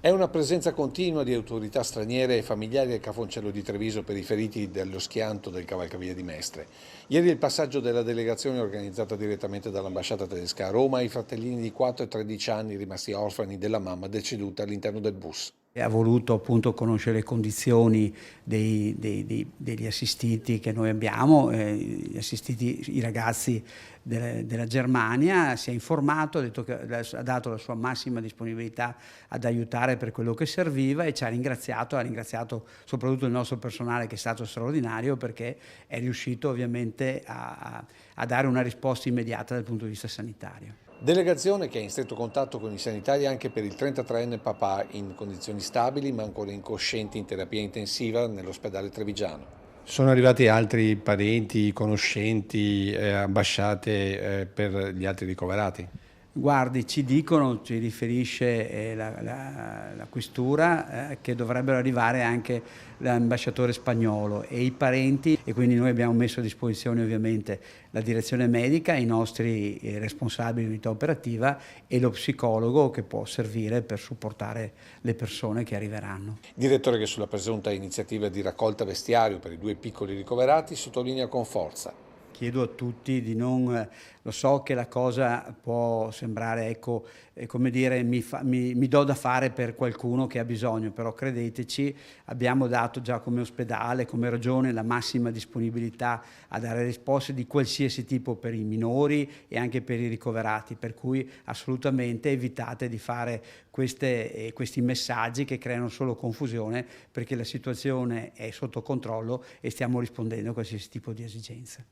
È una presenza continua di autorità straniere e familiari al Cafoncello di Treviso per i feriti dello schianto del cavalcavia di Mestre. Ieri il passaggio della delegazione organizzata direttamente dall'ambasciata tedesca a Roma ai fratellini di 4 e 13 anni rimasti orfani della mamma deceduta all'interno del bus. Ha voluto appunto conoscere le condizioni degli assistiti che noi abbiamo, gli assistiti, i ragazzi della Germania, si è informato, ha dato la sua massima disponibilità ad aiutare per quello che serviva e ci ha ringraziato soprattutto il nostro personale che è stato straordinario perché è riuscito ovviamente a dare una risposta immediata dal punto di vista sanitario. Delegazione che è in stretto contatto con i sanitari anche per il 33enne papà in condizioni stabili ma ancora incosciente in terapia intensiva nell'ospedale trevigiano. Sono arrivati altri parenti, conoscenti, ambasciate per gli altri ricoverati? Guardi, ci riferisce la questura che dovrebbero arrivare anche l'ambasciatore spagnolo e i parenti e quindi noi abbiamo messo a disposizione ovviamente la direzione medica, i nostri responsabili di unità operativa e lo psicologo che può servire per supportare le persone che arriveranno. Direttore che sulla presunta iniziativa di raccolta vestiario per i 2 piccoli ricoverati sottolinea con forza. Chiedo a tutti di non, lo so che la cosa può sembrare, ecco, come dire, mi do da fare per qualcuno che ha bisogno, però credeteci, abbiamo dato già come ospedale, come regione, la massima disponibilità a dare risposte di qualsiasi tipo per i minori e anche per i ricoverati, per cui assolutamente evitate di fare questi messaggi che creano solo confusione perché la situazione è sotto controllo e stiamo rispondendo a qualsiasi tipo di esigenza.